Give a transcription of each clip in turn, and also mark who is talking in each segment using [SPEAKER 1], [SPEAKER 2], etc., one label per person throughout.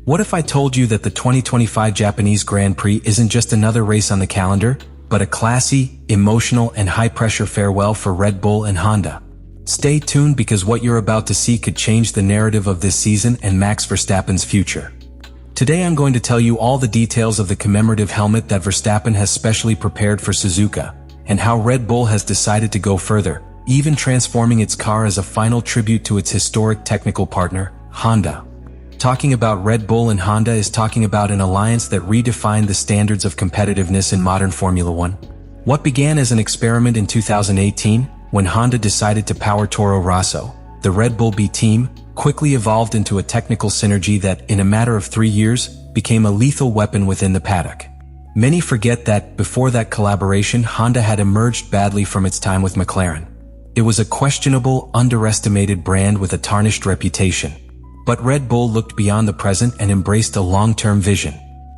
[SPEAKER 1] What if I told you that the 2025 Japanese Grand Prix isn't just another race on the calendar, but a classy, emotional, and high-pressure farewell for Red Bull and Honda? Stay tuned because what you're about to see could change the narrative of this season and Max Verstappen's future. Today I'm going to tell you all the details of the commemorative helmet that Verstappen has specially prepared for Suzuka, and how Red Bull has decided to go further, even transforming its car as a final tribute to its historic technical partner, Honda. Talking about Red Bull and Honda is talking about an alliance that redefined the standards of competitiveness in modern Formula One. What began as an experiment in 2018, when Honda decided to power Toro Rosso, the Red Bull B team, quickly evolved into a technical synergy that, in a matter of 3 years, became a lethal weapon within the paddock. Many forget that, before that collaboration, Honda had emerged badly from its time with McLaren. It was a questionable, underestimated brand with a tarnished reputation. But Red Bull looked beyond the present and embraced a long-term vision.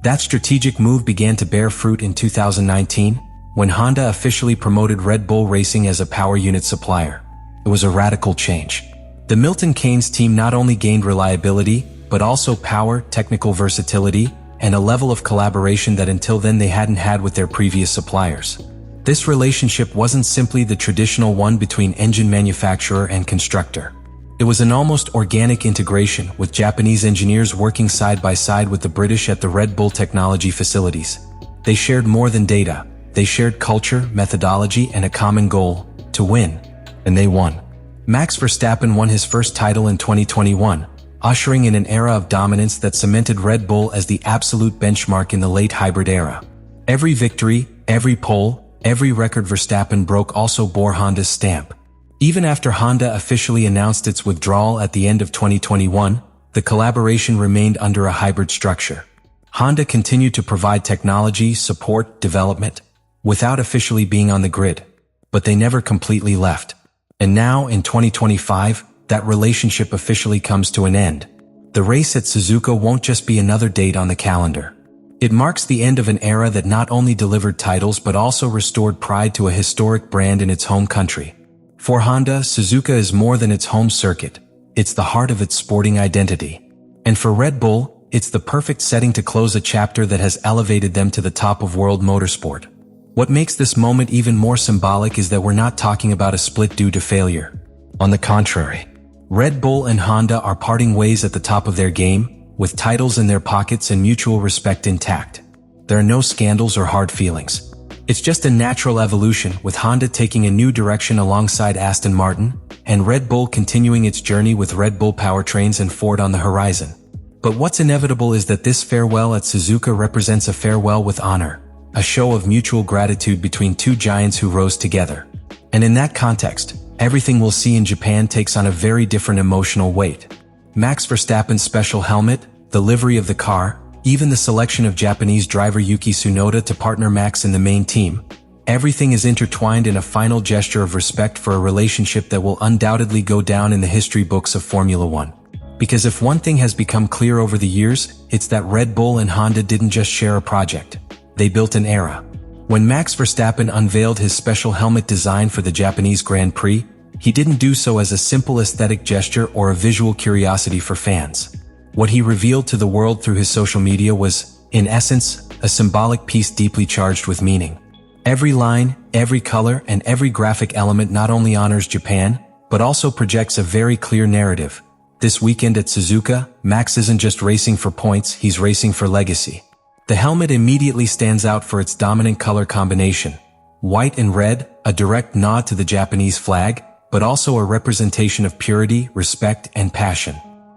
[SPEAKER 1] That strategic move began to bear fruit in 2019, when Honda officially promoted Red Bull Racing as a power unit supplier. It was a radical change. The Milton Keynes team not only gained reliability, but also power, technical versatility, and a level of collaboration that until then they hadn't had with their previous suppliers. This relationship wasn't simply the traditional one between engine manufacturer and constructor. It was an almost organic integration, with Japanese engineers working side by side with the British at the Red Bull technology facilities. They shared more than data. They shared culture, methodology, and a common goal: to win. And they won. Max Verstappen won his first title in 2021, ushering in an era of dominance that cemented Red Bull as the absolute benchmark in the late hybrid era. Every victory, every pole, every record Verstappen broke also bore Honda's stamp. Even after Honda officially announced its withdrawal at the end of 2021, the collaboration remained under a hybrid structure. Honda continued to provide technology, support, development, without officially being on the grid. But they never completely left. And now, in 2025, that relationship officially comes to an end. The race at Suzuka won't just be another date on the calendar. It marks the end of an era that not only delivered titles but also restored pride to a historic brand in its home country. For Honda, Suzuka is more than its home circuit. It's the heart of its sporting identity. And for Red Bull, it's the perfect setting to close a chapter that has elevated them to the top of world motorsport. What makes this moment even more symbolic is that we're not talking about a split due to failure. On the contrary, Red Bull and Honda are parting ways at the top of their game, with titles in their pockets and mutual respect intact. There are no scandals or hard feelings. It's just a natural evolution, with Honda taking a new direction alongside Aston Martin, and Red Bull continuing its journey with Red Bull powertrains and Ford on the horizon. But what's inevitable is that this farewell at Suzuka represents a farewell with honor, a show of mutual gratitude between two giants who rose together. And in that context, everything we'll see in Japan takes on a very different emotional weight. Max Verstappen's special helmet, the livery of the car, even the selection of Japanese driver Yuki Tsunoda to partner Max in the main team, everything is intertwined in a final gesture of respect for a relationship that will undoubtedly go down in the history books of Formula One. Because if one thing has become clear over the years, it's that Red Bull and Honda didn't just share a project. They built an era. When Max Verstappen unveiled his special helmet design for the Japanese Grand Prix, he didn't do so as a simple aesthetic gesture or a visual curiosity for fans. What he revealed to the world through his social media was, in essence, a symbolic piece deeply charged with meaning. Every line, every color, and every graphic element not only honors Japan, but also projects a very clear narrative. This weekend at Suzuka, Max isn't just racing for points, he's racing for legacy. The helmet immediately stands out for its dominant color combination. White and red, a direct nod to the Japanese flag, but also a representation of purity, respect, and passion.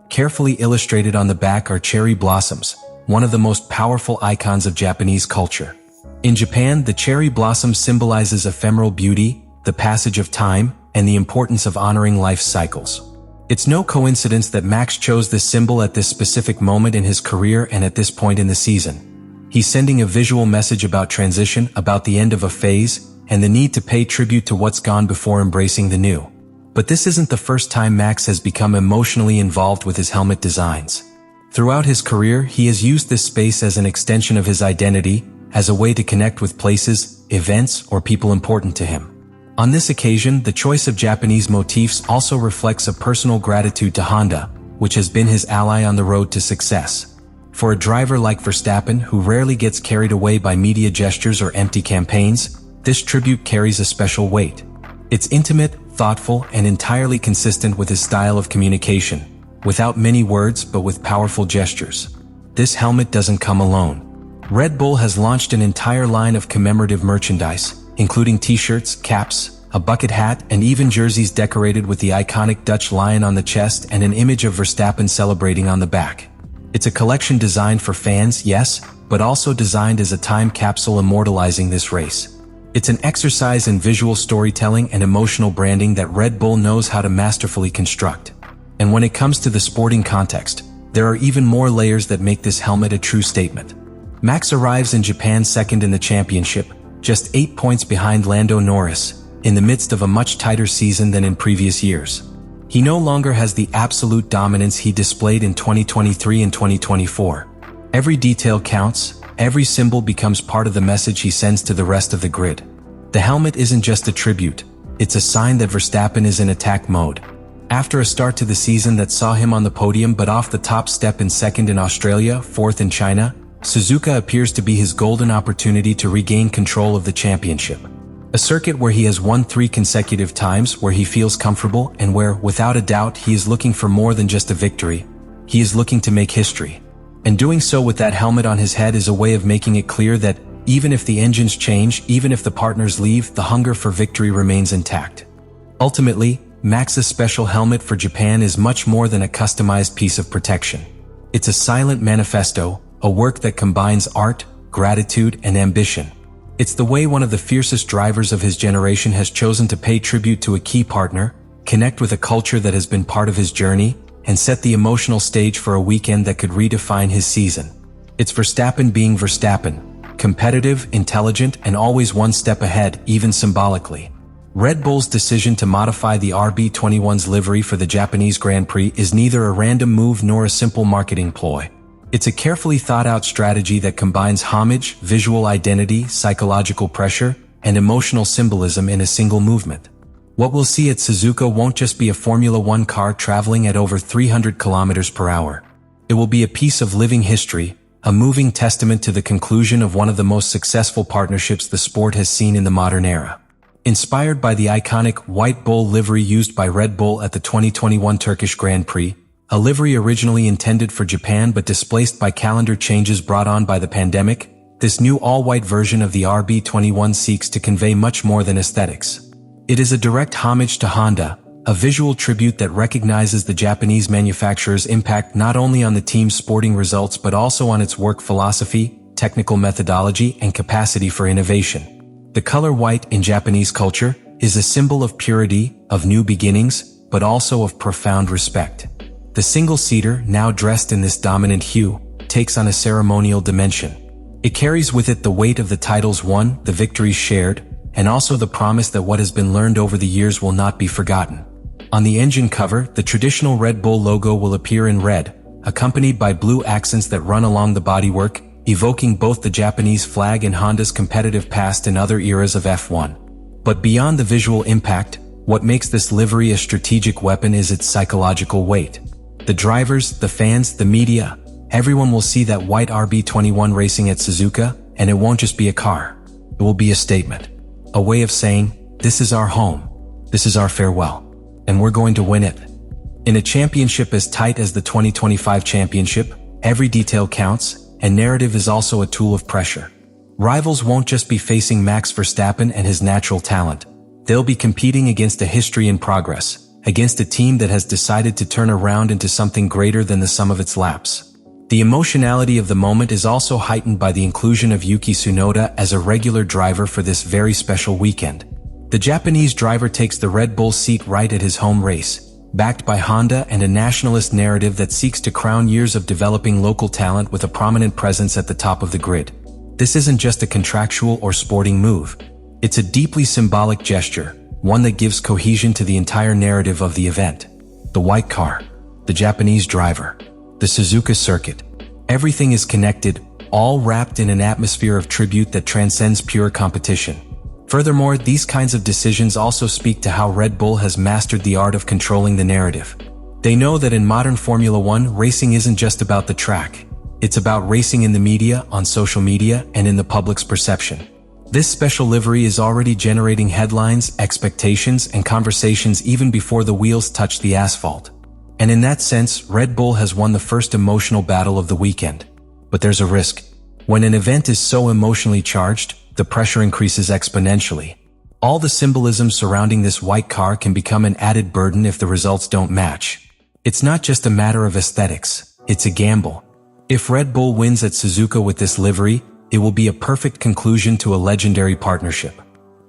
[SPEAKER 1] Carefully illustrated on the back are cherry blossoms, one of the most powerful icons of Japanese culture. In Japan, the cherry blossom symbolizes ephemeral beauty, the passage of time, and the importance of honoring life's cycles. It's no coincidence that Max chose this symbol at this specific moment in his career and at this point in the season. He's sending a visual message about transition, about the end of a phase, and the need to pay tribute to what's gone before embracing the new. But this isn't the first time Max has become emotionally involved with his helmet designs. Throughout his career, he has used this space as an extension of his identity, as a way to connect with places, events, or people important to him. On this occasion, the choice of Japanese motifs also reflects a personal gratitude to Honda, which has been his ally on the road to success. For a driver like Verstappen, who rarely gets carried away by media gestures or empty campaigns, this tribute carries a special weight. It's intimate, thoughtful, and entirely consistent with his style of communication, without many words but with powerful gestures. This helmet doesn't come alone. Red Bull has launched an entire line of commemorative merchandise, including t-shirts, caps, a bucket hat, and even jerseys decorated with the iconic Dutch lion on the chest and an image of Verstappen celebrating on the back. It's a collection designed for fans, yes, but also designed as a time capsule immortalizing this race. It's an exercise in visual storytelling and emotional branding that Red Bull knows how to masterfully construct. And when it comes to the sporting context, there are even more layers that make this helmet a true statement. Max arrives in Japan second in the championship, just 8 points behind Lando Norris, in the midst of a much tighter season than in previous years. He no longer has the absolute dominance he displayed in 2023 and 2024. Every detail counts, every symbol becomes part of the message he sends to the rest of the grid. The helmet isn't just a tribute, it's a sign that Verstappen is in attack mode. After a start to the season that saw him on the podium but off the top step in second in Australia, fourth in China, Suzuka appears to be his golden opportunity to regain control of the championship. A circuit where he has won 3 consecutive times, where he feels comfortable, and where, without a doubt, he is looking for more than just a victory. He is looking to make history. And doing so with that helmet on his head is a way of making it clear that, even if the engines change, even if the partners leave, the hunger for victory remains intact. Ultimately, Max's special helmet for Japan is much more than a customized piece of protection. It's a silent manifesto, a work that combines art, gratitude, and ambition. It's the way one of the fiercest drivers of his generation has chosen to pay tribute to a key partner, connect with a culture that has been part of his journey, and set the emotional stage for a weekend that could redefine his season. It's Verstappen being Verstappen, competitive, intelligent, and always one step ahead, even symbolically. Red Bull's decision to modify the RB21's livery for the Japanese Grand Prix is neither a random move nor a simple marketing ploy. It's a carefully thought-out strategy that combines homage, visual identity, psychological pressure, and emotional symbolism in a single movement. What we'll see at Suzuka won't just be a Formula One car traveling at over 300 kilometers per hour. It will be a piece of living history, a moving testament to the conclusion of one of the most successful partnerships the sport has seen in the modern era. Inspired by the iconic White Bull livery used by Red Bull at the 2021 Turkish Grand Prix, a livery originally intended for Japan but displaced by calendar changes brought on by the pandemic, this new all-white version of the RB21 seeks to convey much more than aesthetics. It is a direct homage to Honda, a visual tribute that recognizes the Japanese manufacturer's impact not only on the team's sporting results but also on its work philosophy, technical methodology, and capacity for innovation. The color white in Japanese culture is a symbol of purity, of new beginnings, but also of profound respect. The single-seater, now dressed in this dominant hue, takes on a ceremonial dimension. It carries with it the weight of the titles won, the victories shared, and also the promise that what has been learned over the years will not be forgotten. On the engine cover, the traditional Red Bull logo will appear in red, accompanied by blue accents that run along the bodywork, evoking both the Japanese flag and Honda's competitive past in other eras of F1. But beyond the visual impact, what makes this livery a strategic weapon is its psychological weight. The drivers, the fans, the media, everyone will see that white RB21 racing at Suzuka, and it won't just be a car. It will be a statement. A way of saying, this is our home, this is our farewell, and we're going to win it. In a championship as tight as the 2025 championship, every detail counts, and narrative is also a tool of pressure. Rivals won't just be facing Max Verstappen and his natural talent. They'll be competing against a history in progress, against a team that has decided to turn around into something greater than the sum of its laps. The emotionality of the moment is also heightened by the inclusion of Yuki Tsunoda as a regular driver for this very special weekend. The Japanese driver takes the Red Bull seat right at his home race, backed by Honda and a nationalist narrative that seeks to crown years of developing local talent with a prominent presence at the top of the grid. This isn't just a contractual or sporting move. It's a deeply symbolic gesture, one that gives cohesion to the entire narrative of the event. The white car, the Japanese driver, the Suzuka circuit. Everything is connected, all wrapped in an atmosphere of tribute that transcends pure competition. Furthermore, these kinds of decisions also speak to how Red Bull has mastered the art of controlling the narrative. They know that in modern Formula One, racing isn't just about the track. It's about racing in the media, on social media, and in the public's perception. This special livery is already generating headlines, expectations, and conversations even before the wheels touch the asphalt. And in that sense, Red Bull has won the first emotional battle of the weekend. But there's a risk. When an event is so emotionally charged, the pressure increases exponentially. All the symbolism surrounding this white car can become an added burden if the results don't match. It's not just a matter of aesthetics, it's a gamble. If Red Bull wins at Suzuka with this livery, it will be a perfect conclusion to a legendary partnership.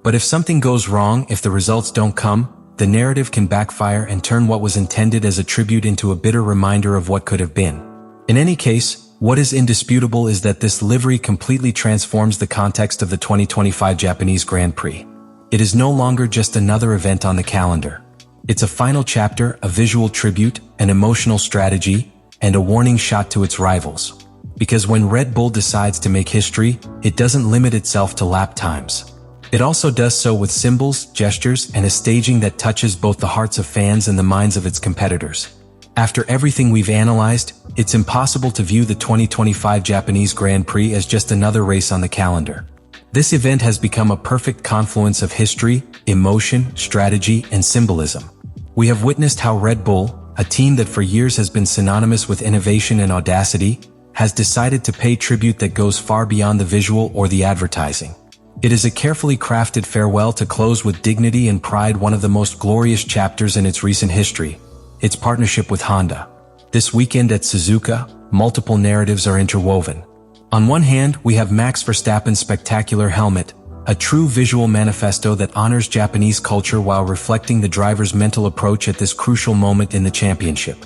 [SPEAKER 1] But if something goes wrong, if the results don't come, the narrative can backfire and turn what was intended as a tribute into a bitter reminder of what could have been. In any case, what is indisputable is that this livery completely transforms the context of the 2025 Japanese Grand Prix. It is no longer just another event on the calendar. It's a final chapter, a visual tribute, an emotional strategy, and a warning shot to its rivals. Because when Red Bull decides to make history, it doesn't limit itself to lap times. It also does so with symbols, gestures, and a staging that touches both the hearts of fans and the minds of its competitors. After everything we've analyzed, it's impossible to view the 2025 Japanese Grand Prix as just another race on the calendar. This event has become a perfect confluence of history, emotion, strategy, and symbolism. We have witnessed how Red Bull, a team that for years has been synonymous with innovation and audacity, has decided to pay tribute that goes far beyond the visual or the advertising. It is a carefully crafted farewell to close with dignity and pride one of the most glorious chapters in its recent history, its partnership with Honda. This weekend at Suzuka, multiple narratives are interwoven. On one hand, we have Max Verstappen's spectacular helmet, a true visual manifesto that honors Japanese culture while reflecting the driver's mental approach at this crucial moment in the championship.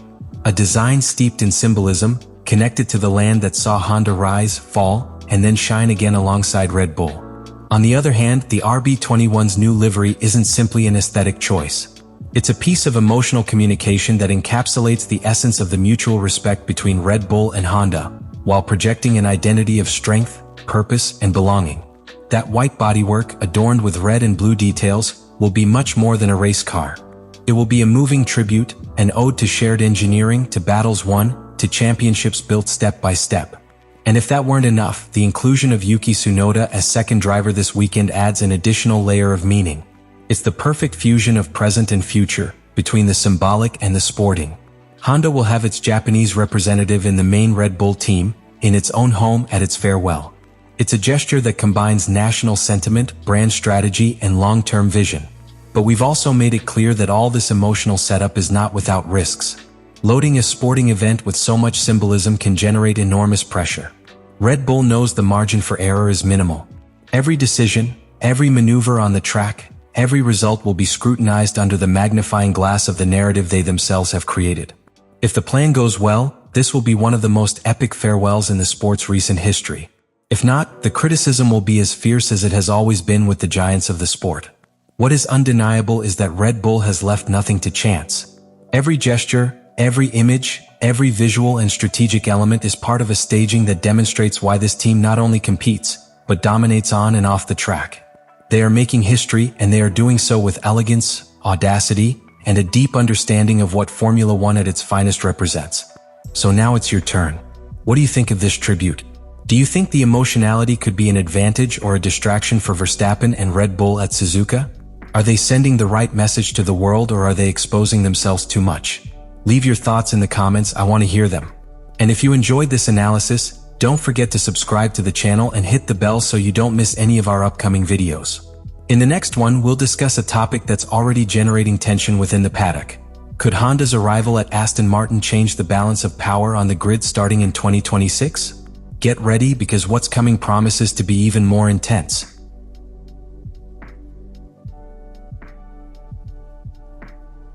[SPEAKER 1] A design steeped in symbolism, connected to the land that saw Honda rise, fall, and then shine again alongside Red Bull. On the other hand, the RB21's new livery isn't simply an aesthetic choice. It's a piece of emotional communication that encapsulates the essence of the mutual respect between Red Bull and Honda, while projecting an identity of strength, purpose, and belonging. That white bodywork, adorned with red and blue details, will be much more than a race car. It will be a moving tribute, an ode to shared engineering, to battles won, to championships built step by step. And if that weren't enough, the inclusion of Yuki Tsunoda as second driver this weekend adds an additional layer of meaning. It's the perfect fusion of present and future, between the symbolic and the sporting. Honda will have its Japanese representative in the main Red Bull team, in its own home at its farewell. It's a gesture that combines national sentiment, brand strategy, and long-term vision. But we've also made it clear that all this emotional setup is not without risks. Loading a sporting event with so much symbolism can generate enormous pressure. Red Bull knows the margin for error is minimal. Every decision, every maneuver on the track, every result will be scrutinized under the magnifying glass of the narrative they themselves have created. If the plan goes well, this will be one of the most epic farewells in the sport's recent history. If not, the criticism will be as fierce as it has always been with the giants of the sport. What is undeniable is that Red Bull has left nothing to chance. Every gesture, every image, every visual and strategic element is part of a staging that demonstrates why this team not only competes, but dominates on and off the track. They are making history, and they are doing so with elegance, audacity, and a deep understanding of what Formula One at its finest represents. So now it's your turn. What do you think of this tribute? Do you think the emotionality could be an advantage or a distraction for Verstappen and Red Bull at Suzuka? Are they sending the right message to the world, or are they exposing themselves too much? Leave your thoughts in the comments, I want to hear them. And if you enjoyed this analysis, don't forget to subscribe to the channel and hit the bell so you don't miss any of our upcoming videos. In the next one, we'll discuss a topic that's already generating tension within the paddock. Could Honda's arrival at Aston Martin change the balance of power on the grid starting in 2026? Get ready, because what's coming promises to be even more intense.